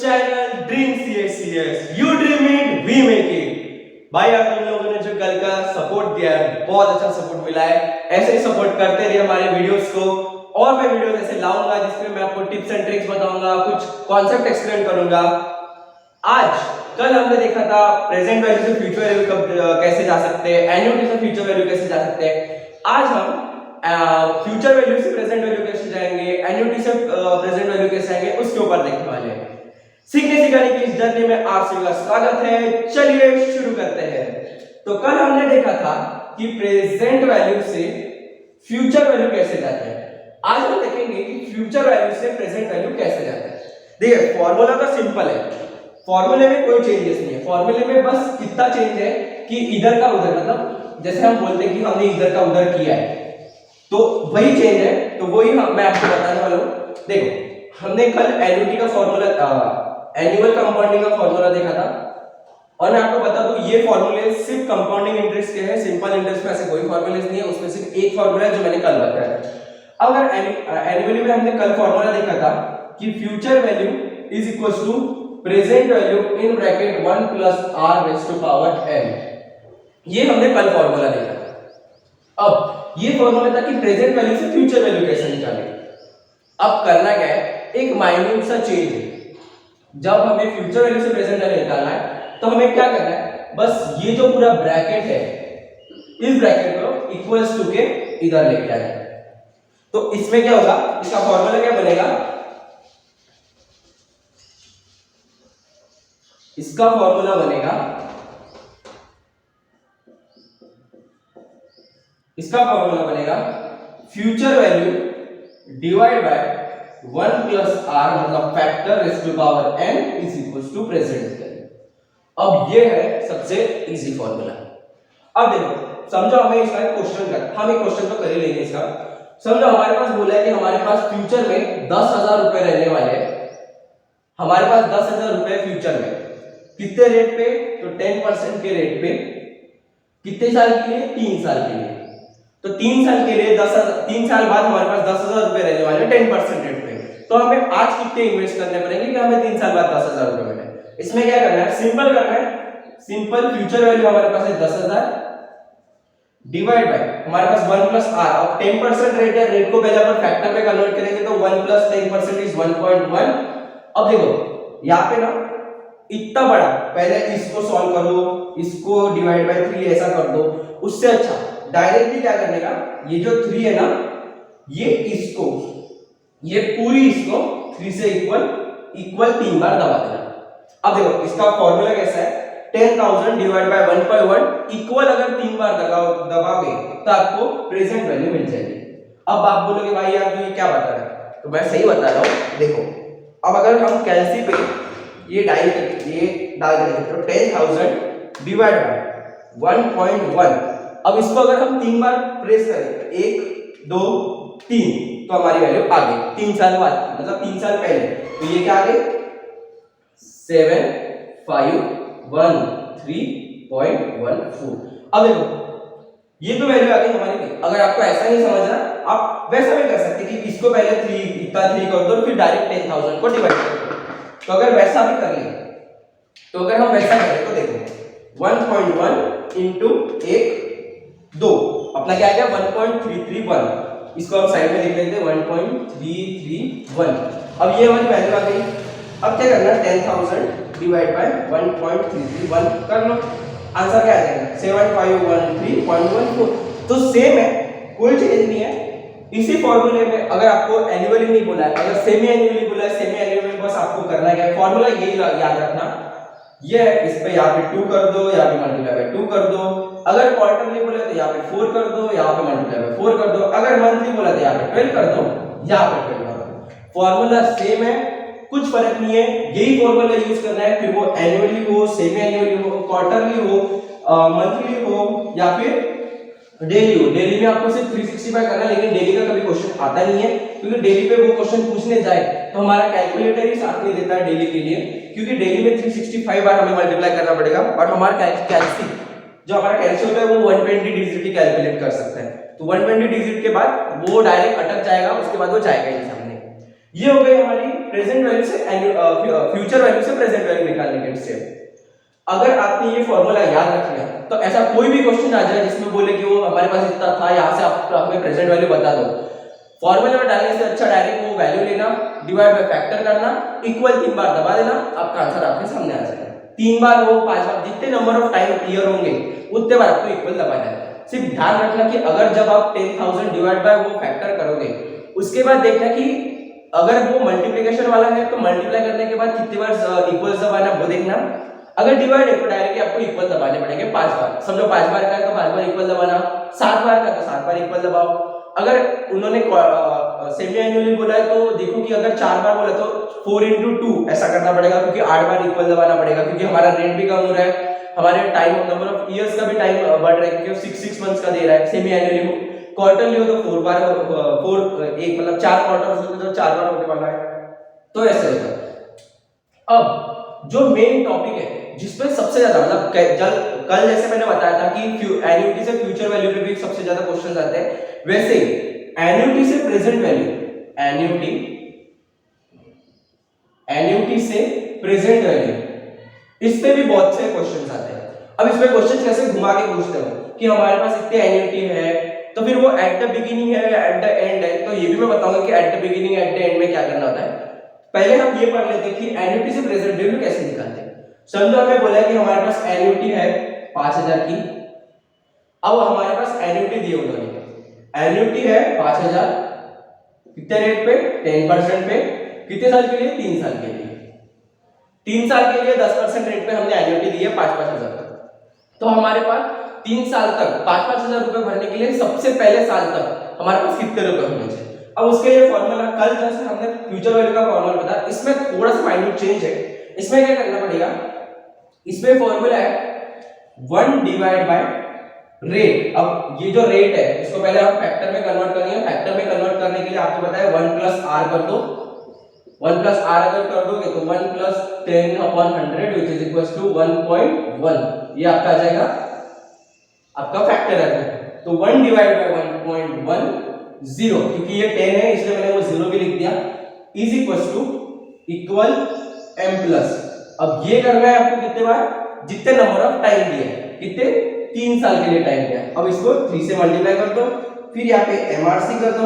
Channel dream CS you dream it we make it. भाई आप तुम लोगों ने जो कल का सपोर्ट दिया है बहुत अच्छा सपोर्ट मिला है। ऐसे ही सपोर्ट करते रहिए हमारे वीडियोस को और मैं वीडियोस ऐसे लाऊंगा जिसमें मैं आपको टिप्स एंड ट्रिक्स बताऊंगा, कुछ कॉन्सेप्ट एक्सप्लेन करूंगा। आज कल हमने देखा था प्रेजेंट वैल्यू से फ्यूचर वैल्यू कब कैसे जा सकते हैं, एन्युटी से फ्यूचर वैल्यू कैसे जा सकते हैं। आज हम फ्यूचर वैल्यू से प्रेजेंट वैल्यू कैसे जाएंगे, एन्युटी से प्रेजेंट वैल्यू कैसे आएंगे उसके ऊपर देखने वाले हैं। सीखने सिखाने की इस जर्नी में आप सभी का स्वागत है। चलिए शुरू करते हैं। तो कल हमने देखा था कि प्रेजेंट वैल्यू से फ्यूचर वैल्यू कैसे जाते हैं। आज हम देखेंगे कि फ्यूचर वैल्यू से प्रेजेंट वैल्यू कैसे जाते हैं। देखिए फॉर्मूला तो सिंपल है, फॉर्मूले में कोई चेंजेस नहीं है। फॉर्मूले में बस इतना चेंज है कि इधर का उधर, मतलब जैसे हम बोलते हैं कि हमने इधर का उधर किया है तो वही चेंज है। तो वही मैं आपको बताने वाला हूं। देखो हमने कल एन्युटी का फॉर्मूला, एनुअल कंपाउंडिंग का फॉर्मूला देखा था और मैं आपको बता दूं ये फॉर्मूले सिर्फ कंपाउंडिंग इंटरेस्ट के हैं। सिंपल इंटरेस्ट में ऐसे कोई फॉर्मूलेज नहीं है, उसमें सिर्फ एक फॉर्मूला है जो मैंने कल बताया। अगर एनुअली में हमने कल फॉर्मूला देखा था कि future value is equal to present value in bracket 1 plus r raise to power n। ये हमने कल फॉर्मूला देखा था। अब ये फॉर्मूला था कि प्रेजेंट वैल्यू से फ्यूचर वैल्यू कैसे निकालें। अब करना क्या है, एक माइन्यूट सा चेंज है। जब हमें फ्यूचर वैल्यू से प्रेजेंट वैल्यू निकालना है तो हमें क्या करना है, बस ये जो पूरा ब्रैकेट है इस ब्रैकेट को इक्वल्स टू के इधर लेके आना है। तो इसमें क्या होगा, इसका फॉर्मूला क्या बनेगा, इसका फॉर्मूला बनेगा, इसका फॉर्मूला बनेगा future value divide by 1 plus r मतलब factor raise to power n is equals to present value. अब ये है सबसे इजी फॉर्मूला। अब देखो समझो हमें इसका एक क्वेश्चन कर, हम एक क्वेश्चन तो कर ही लेंगे इसका। समझो हमारे पास बोला है कि हमारे पास फ्यूचर में 10,000 रुपए रहने वाले हैं। हमारे पास 10,000 रुपए फ्यूचर में कितने रेट पे, तो 10% के रेट पे। कितने साल के लिए, 3 साल के लिए। तो 3 साल के लिए 3 साल बाद हमारे पास 10,000 रुपए रहने वाले 10% रेट पे। तो हमें आज कितने इन्वेस्ट करने पड़ेंगे कि हमें 3 साल बाद 10,000 रुपए मिले। इसमें क्या करना है, सिंपल करना है। सिंपल फ्यूचर वैल्यू हमारे पास है 10,000 डिवाइड बाय हमारे पास 1 प्लस r। अब 10% रेट है, रेट को पहले अपन फैक्टर में कन्वर्ट करेंगे तो 1 प्लस 10% इज 1.1। अब देखो यहाँ पे ना इतना बड़ा, पहले इसको सॉल्व करो, इसको डिवाइड बाय 3 ऐसा कर दो। उससे अच्छा डायरेक्टली क्या करने का, ये जो 3 है ना, ये इसको, ये पूरी इसको 3 से इक्वल 3 बार दबा देना। अब देखो इसका फॉर्मूला कैसा है, 10,000 डिवाइड बाय 1.1 इक्वल अगर 3 बार दबाओगे तो आपको प्रेजेंट वैल्यू मिल जाएगी। अब आप बोलोगे भाई यार तू ये क्या बता रहा है, तो मैं सही बता रहा हूं। देखो अब अगर हम कैलसी पे ये डाल देंगे तो 10,000 डिवाइड बाय 1.1। अब इसको अगर हम 3 बार प्रेस करें, 1 2 3, तो हमारी वैल्यू आ गई 3 साल बाद, मतलब 3 साल पहले। तो ये क्या आ गई 75113.14। अब देखो ये तो वैल्यू आ गई हमारी। अगर आपको ऐसा नहीं समझना आप वैसा भी कर सकते कि इसको पहले 3 कर दो फिर डायरेक्ट 10,000 को डिवाइड कर दो। तो अगर वैसा भी कर ले, तो अगर हम वैसा करें तो देखो 1.1 इंटू 1 2 अपना क्या आ गया 1.331। इसको हम साइड में लिख लेते हैं 1.331। अब ये हमारी वैल्यू आ गई। अब क्या करना है, 10,000 डिवाइड बाय 1.331 कर लो, आंसर क्या आ जाएगा 7513.14। तो सेम है, कोई चेंज नहीं है। इसी फॉर्मूले में अगर आपको एनुअली नहीं बोला है, अगर सेमी एनुअली बोला है, सेमी एनुअली में बस आपको करना क्या है, फॉर्मूला यही याद रखना, ये इस पे यहाँ पे 2 कर दो, यहाँ पे मल्टीप्लाई बाय 2 कर दो। अगर क्वार्टरली बोला तो यहाँ पे 4 कर दो, यहाँ पे मल्टीप्लाई बाय 4 कर दो। अगर मंथली बोला तो यहाँ पे 12 कर दो, यहाँ पे 12 कर दो। फॉर्मूला सेम है, कुछ फर्क नहीं है। यही फॉर्मूला यूज करना है, फिर वो एनुअली हो, सेमी एनुअली हो, क्वार्टरली हो, मंथली हो या फिर डेली हो। डेली में आपको सिर्फ 365 करना है, लेकिन डेली का कभी क्वेश्चन आता नहीं है क्योंकि डेली पे वो क्वेश्चन पूछने जाए तो हमारा कैलकुलेटर ही साथ नहीं देता है डेली के लिए, क्योंकि डेली में 365 बार हमें मल्टीप्लाई करना पड़ेगा और हमारा कैलसी जो हमारा कैलसी होता है वो 120 डिजिट ही कैलकुलेट कर सकता है। तो 120 डिजिट के बाद वो डायरेक्ट अटक जाएगा, उसके बाद वो जाएगा ही सामने। ये हो गई हमारी प्रेजेंट वैल्यू वैल्यू से फ्यूचर वैल्यू से प्रेजेंट वैल्यू निकालने के स्टेप। अगर आपने ये फॉर्मूला याद रख लिया तो ऐसा कोई भी क्वेश्चन आ जाए जिसमें बोले कि वो हमारे पास इतना था, यहाँ से आप हमें प्रेजेंट वैल्यू बता दो, फॉर्मूले में डालने से अच्छा डायरेक्ट वो वैल्यू लेना, डिवाइड बाय फैक्टर करना, इक्वल 3 बार दबा देना, आपका आंसर आपके सामने आ जाएगा। 3 बार हो 5 बार, जितने नंबर ऑफ टाइम ईयर होंगे उतने बार आपको इक्वल दबाना है। सिर्फ ध्यान रखना कि अगर जब आप 10,000 डिवाइड बाय वो फैक्टर करोगे, उसके बाद देखना कि अगर वो मल्टीप्लिकेशन वाला है तो मल्टीप्लाई करने के बाद कितनी बार इक्वल्स दबाना वो देखना। अगर डिवाइड है तो डायरेक्टली आपको इक्वल दबाने पड़ेंगे 5 बार। समझो 5 बार का है तो 5 बार इक्वल दबाना, 7 बार का तो 7 बार इक्वल दबाओ। अगर उन्होंने सेमी एनुअली बोला है तो देखो कि अगर 4 बार बोला तो 4 into 2 ऐसा करना पड़ेगा, क्योंकि 8 बार इक्वल दबाना पड़ेगा, क्योंकि हमारा रेट भी कम हो रहा है, हमारे टाइम नंबर ऑफ इयर्स का भी टाइम बढ़ रहा है, क्योंकि 6 मंथ्स का दे रहा है। सेमी एनुअली क्वार्टरली हो तो 4 बार, 4 एक मतलब 4 क्वार्टर्स होते तो 4 बार होने वाला है, तो ऐसे होता है। अब जो मेन टॉपिक है जिसमें सबसे ज्यादा मतलब कल जैसे मैंने बताया था कि एन्युटी से फ्यूचर वैल्यू पे भी सबसे ज्यादा क्वेश्चंस आते हैं, वैसे एन्युटी से प्रेजेंट वैल्यू, एन्युटी से प्रेजेंट वैल्यू, इस पे भी बहुत से क्वेश्चंस आते हैं। अब इसमें क्वेश्चन कैसे घुमा के पूछते हो कि हमारे पास इतने एन्युटी है तो फिर वो एट द बिगिनिंग है या एट द एंड है, तो ये भी मैं बताऊंगा कि at the beginning at the end में क्या करना होता है। पहले हम ये पढ़ लेते हैं कि एन्युटी से प्रेजेंट वैल्यू कैसे निकालते हैं। समझो हमें बोला कि हमारे पास एन्युटी है 5000 की, अब हमारे पास एन्युटी दी उन्होंने, एन्युटी है 5000, कितने रेट पे, 10% पे, कितने साल के लिए, 3 साल के लिए। 3 साल के लिए 10% रेट पे हमने एन्युटी दी है 5-5 हजार तक। तो हमारे पास 3 साल तक 5-5 हजार रुपए भरने के लिए सबसे पहले साल तक हमारे पास कितने रुपए होने चाहिए। अब उसके लिए फॉर्मूला कल जैसे हमने फ्यूचर वैल्यू का फॉर्मूला बताया, इसमें थोड़ा सा माइन्यूट चेंज है। इसमें क्या करना पड़ेगा, इसमें फॉर्मूला है 1 डिवाइड बाय रेट। अब ये जो रेट है इसको पहले हम फैक्टर में कन्वर्ट करेंगे। फैक्टर में कन्वर्ट करने के लिए आपको पता है 1 प्लस आर कर दो। 1 प्लस आर अगर कर दोगे तो 1 plus 10/100 which is equals to 1.1, ये आपका आ जाएगा, आपका फैक्टर है। तो 1 डिवाइड बाय 1.10, क्योंकि ये 10 है इसलिए मैंने वो 0 भी लिख दिया, is equals to equal m plus. अब ये करना है आपको कितने बार, जितने नंबर ऑफ टाइम दिए, कितने, 3 साल के लिए टाइम दिया। अब इसको 3 से मल्टीप्लाई कर दो, फिर यहाँ पे MRC कर दो।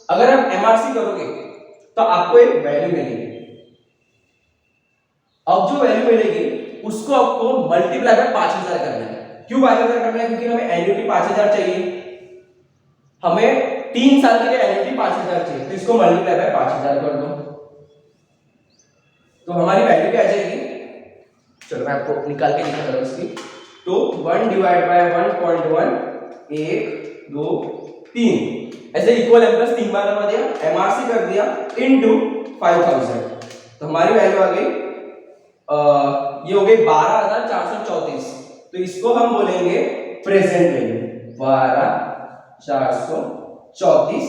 अगर आप MRC करोगे तो आपको एक वैल्यू मिलेगी। अब जो वैल्यू मिलेगी उसको आपको मल्टीप्लाई बाय 5000 करना है। क्यों 5000 करना है, क्योंकि हमें एन्युटी 5000 चाहिए, हमें 3 साल के लिए एन्युटी 5000 चाहिए, तो इसको मल्टीप्लाई बाय 5000 कर दो, तो हमारी वैल्यू क्या आ जाएगी। चलो मैं आपको निकाल के दिखा रहा हूं इसकी। तो 1 डिवाइड बाय 1.1, 1 2 3 ऐसे इक्वल m प्लस 3 बार दबा दिया, MRC कर दिया इनटू 5000, तो हमारी वैल्यू आ गई ये हो गई 12434। तो इसको हम बोलेंगे प्रेजेंट वैल्यू 12434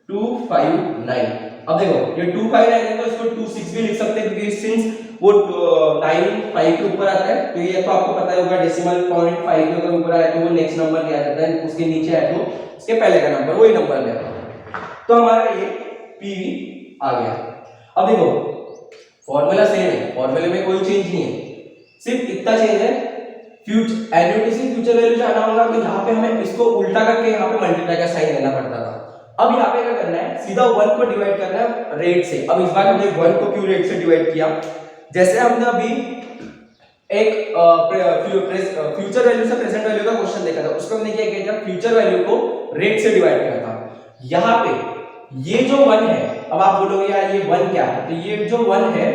.259। अब देखो ये 259 है तो इसको 26 भी लिख सकते हैं, क्योंकि सिंस वो 95 के ऊपर आता है, तो ये तो आपको पता होगा डेसिमल पॉइंट 5 के ऊपर आया तो वो नेक्स्ट नंबर लिया जाता है, उसके नीचे आए तो उसके पहले का नंबर वही नंबर लिया। तो हमारा ये PV आ गया। अब देखो फॉर्मूला सेम है, फॉर्मूले में कोई चेंज नहीं है, सिर्फ इतना चेंज है फ्यूचर एन्युटी से फ्यूचर वैल्यू जाना होगा, तो यहाँ पे हमें इसको उल्टा करके यहाँ पे मल्टीप्लाई का साइन देना पड़ता था। अब यहाँ पे क्या करना है, सीधा 1 को डिवाइड करना है रेट से। अब इस बार हमने 1 को क्यों रेट से डिवाइड किया, जैसे हमने अभी एक फ्यूचर वैल्यू से प्रेजेंट वैल्यू का क्वेश्चन देखा था, उसको हमने क्या किया था, फ्यूचर वैल्यू को रेट से डिवाइड किया था। यहाँ पे ये जो 1 है, अब आप बोलोगे यार ये 1 क्या है, तो ये जो 1 है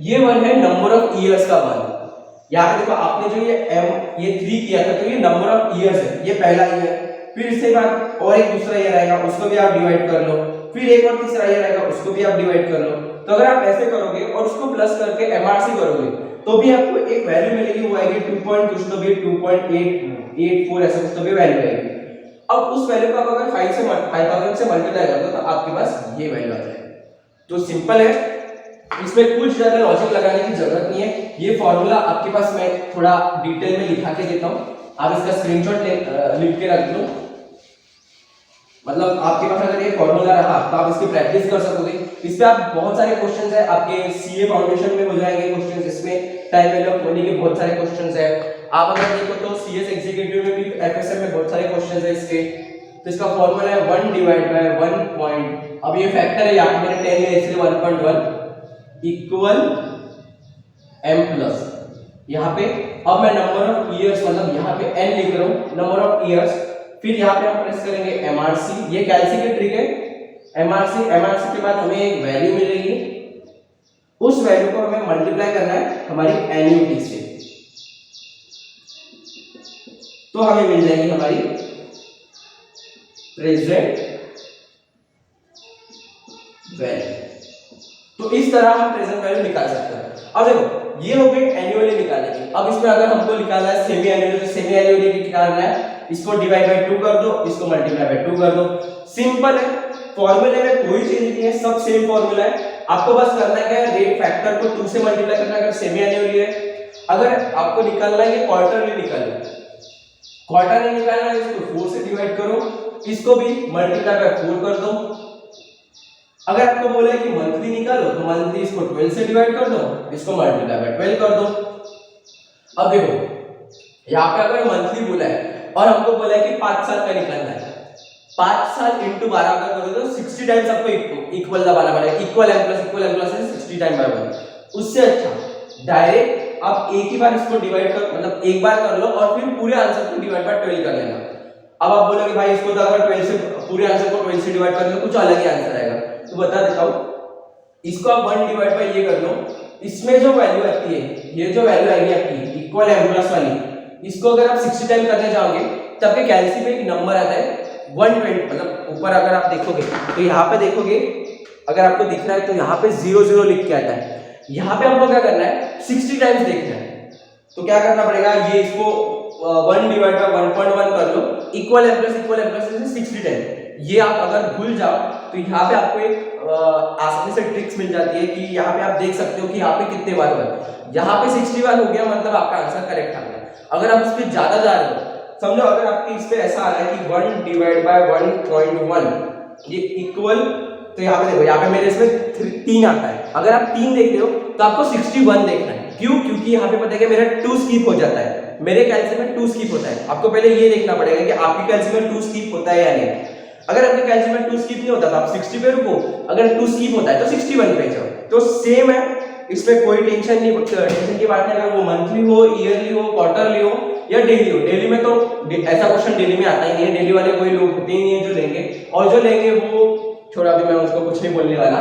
ये 1 है नंबर ऑफ इयर्स का 1। यहाँ पे देखो आपने जो ये 3 किया था तो ये नंबर ऑफ इयर्स है, ये पहला ईयर, फिर इसके बाद और एक दूसरा ईयर आएगा उसको भी आप डिवाइड कर लो, फिर एक और तीसरा ईयर आएगा उसको भी आप डिवाइड कर लो। तो अगर आप ऐसे करोगे और उसको प्लस करके MRC करोगे तो भी आपको एक वैल्यू मिलेगी, वो आएगी 2 पॉइंट कुछ तो भी 2.884 ऐसा कुछ तो भी वैल्यू आएगी। अब उस वैल्यू को आप अगर 5000 से मल्टीप्लाई कर दो तो आपके पास ये वैल्यू आ जाएगी। तो सिंपल है, इसमें कुछ ज्यादा लॉजिक लगाने की जरूरत नहीं है। ये फॉर्मूला आपके पास मैं थोड़ा डिटेल में लिखा के देता हूँ, आप इसका स्क्रीनशॉट लिख के रख लो, मतलब आपके पास अगर ये फॉर्मूला रहा तो आप इसकी प्रैक्टिस कर सकोगे। इस पे आप बहुत सारे क्वेश्चंस है आपके सीए फाउंडेशन में हो जाएंगे क्वेश्चंस, इसमें टाइम वैल्यू ऑफ मनी के बहुत सारे क्वेश्चंस है। आप अगर देखो तो सीएस एग्जीक्यूटिव में भी एफएसएम में बहुत सारे क्वेश्चंस है इसके। तो इसका फॉर्मूला है 1 डिवाइड बाय 1 पॉइंट, अब ये फैक्टर है यहाँ मैंने 10 लिया इसलिए 1.1 इक्वल m प्लस यहाँ पे। अब मैं नंबर ऑफ ईयर्स मतलब यहाँ पे n लिख रहा हूँ, नंबर ऑफ ईयर्स, फिर यहाँ पे हम प्रेस करेंगे एमआरसी, ये कैलसी की ट्रिक है। एमआरसी के बाद हमें एक वैल्यू मिलेगी, उस वैल्यू को हमें मल्टीप्लाई करना है हमारी एन्युटी से, तो हमें मिल जाएगी हमारी प्रेजेंट वैल्यू। तो इस तरह हम प्रेजेंट वैल्यू निकाल सकते हैं। अब देखो ये हो गई एनुअली निकालने की। अब इसमें अगर हमको निकालना है सेमी एनुअली, तो सेमी एनुअली निकालना है, इसको डिवाइड बाय 2 कर दो, इसको मल्टीप्लाई बाय 2 कर दो। सिंपल है, फॉर्मूले में कोई चेंज नहीं है, सब सेम फॉर्मूला है। आपको बस करना क्या है, रेट फैक्टर को 2 से मल्टीप्लाई करना है अगर सेमी एनुअली है। अगर आपको निकालना है कि क्वार्टरली निकालना है, क्वार्टरली निकालना है, इसको 4 से डिवाइड करो, इसको भी मल्टीप्लाई बाय 4 कर दो। अगर आपको बोला है कि मंथली निकालो तो मंथली इसको 12 से डिवाइड कर दो, इसको मल्टीप्लाई बाय 12 कर दो। अब देखो यहाँ पे अगर मंथली बोला है और हमको बोला है कि 5 साल का निकालना है, 5 साल इंटू 12 का करोगे तो 60 टाइम्स आपको इक्वल दबाना पड़ेगा, इक्वल m प्लस है 60 टाइम बराबर। उससे अच्छा डायरेक्ट आप एक ही बार इसको डिवाइड कर, मतलब एक बार कर लो और फिर पूरे आंसर को डिवाइड बाय 12 कर लेना। अब आप बोलोगे भाई इसको तो अगर 12 से पूरे आंसर को 12 से डिवाइड कर लो कुछ अलग ही आंसर आएगा, तो बता देता हूं, इसको आप 1 डिवाइड बाय ये कर लो, इसमें जो वैल्यू आती है, ये जो वैल्यू आएगी आपकी इक्वल m प्लस वाली, इसको अगर आप 60 टाइम करने जाओगे तो आपके कैलसी पे एक नंबर आता है 120, मतलब ऊपर अगर आप देखोगे तो यहाँ पे देखोगे, अगर आपको दिख रहा है तो यहाँ पे 00 लिख के आता है। यहाँ पे आपको क्या करना है, 60 टाइम्स देखना है। तो क्या करना पड़ेगा, ये इसको 1 डिवाइड बाय 1.1 कर लो, इक्वल m प्लस 60 टाइम। ये आप अगर भूल जाओ तो यहाँ पे आपको एक आसानी से ट्रिक्स मिल जाती है कि यहाँ पे आप देख सकते हो कि यहाँ पे कितने बार हुआ। यहाँ पे 60 बार हो गया मतलब आपका आंसर करेक्ट आ गया। अगर आप इस पे ज्यादा जा रहे हो, समझो अगर आपके इस पे ऐसा आ रहा है कि 1 डिवाइड बाय 1.1 ये इक्वल, तो यहाँ पे देखो यहाँ पे मेरे इसमें 3 आता है। अगर आप 3 देख रहे हो तो आपको 61 देखना है। क्यों? क्योंकि यहाँ पे पता है कि मेरा 2 स्किप हो जाता है, मेरे कैलसी में 2 स्किप होता है। आपको पहले ये देखना पड़ेगा कि आपकी कैलसी में 2 स्किप होता है या नहीं। अगर आपके कैलसी में 2 स्किप नहीं होता तो आप 60 पे रुको, अगर 2 स्किप होता है तो 61 पे जाओ। तो सेम है, इसमें कोई टेंशन नहीं, टेंशन की बात नहीं। अगर वो मंथली हो, ईयरली हो, क्वार्टरली हो या डेली हो, डेली में तो ऐसा क्वेश्चन डेली में आता ही नहीं है, डेली वाले कोई लोग होते ही नहीं है जो लेंगे, और जो लेंगे वो छोड़ा भी, मैं उसको कुछ नहीं बोलने वाला।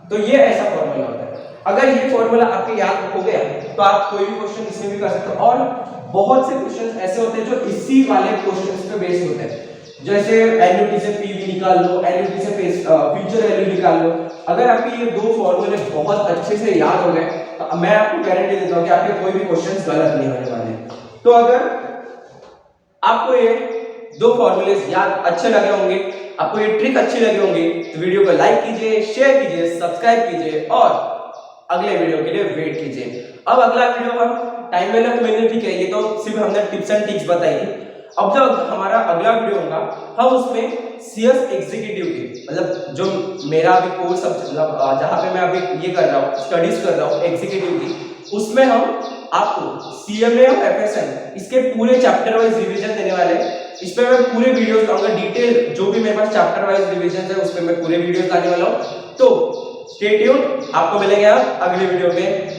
तो ये ऐसा फॉर्मूला होता है। अगर ये फॉर्मूला आपके याद हो गया तो आप कोई भी क्वेश्चन इसमें भी कर सकते हो। और बहुत से क्वेश्चन ऐसे होते हैं जो इसी वाले क्वेश्चंस पे बेस्ड होते हैं, जैसे एन्युटी से पीवी निकाल लो, एन्युटी से फ्यूचर वैल्यू निकाल लो। अगर आपके ये 2 फॉर्मूले बहुत अच्छे से याद हो गए तो मैं आपको गारंटी देता हूं कि आपके कोई भी क्वेश्चंस गलत नहीं होने वाले। तो अगर आपको ये 2 फॉर्मूले याद अच्छे लगे होंगे, आपको ये ट्रिक अच्छी लगी होंगी, तो वीडियो को लाइक कीजिए, शेयर कीजिए, सब्सक्राइब कीजिए और अगले वीडियो के लिए वेट कीजिए। अब अगला वीडियो हम टाइम वैल्यू ऑफ मनी है, ये तो सिर्फ हमने टिप्स एंड ट्रिक्स बताई थी। अब जो हमारा अगला वीडियो होगा हम उसमें सीएस एग्जीक्यूटिव की, मतलब जो मेरा अभी कोर्स मतलब जहां पे मैं अभी ये कर रहा हूँ, स्टडीज कर रहा हूँ एग्जीक्यूटिव की, उसमें हम आपको सीएमए और एफएसएन इसके पूरे चैप्टर वाइज रिवीजन देने वाले हैं। इस पे मैं पूरे वीडियोस लाऊंगा, डिटेल जो भी मेरे पास चैप्टर वाइज रिवीजन है उस पे मैं पूरे वीडियोस लाने वाला हूँ। तो स्टे ट्यून्ड, आपको मिलेंगे अगले वीडियो में।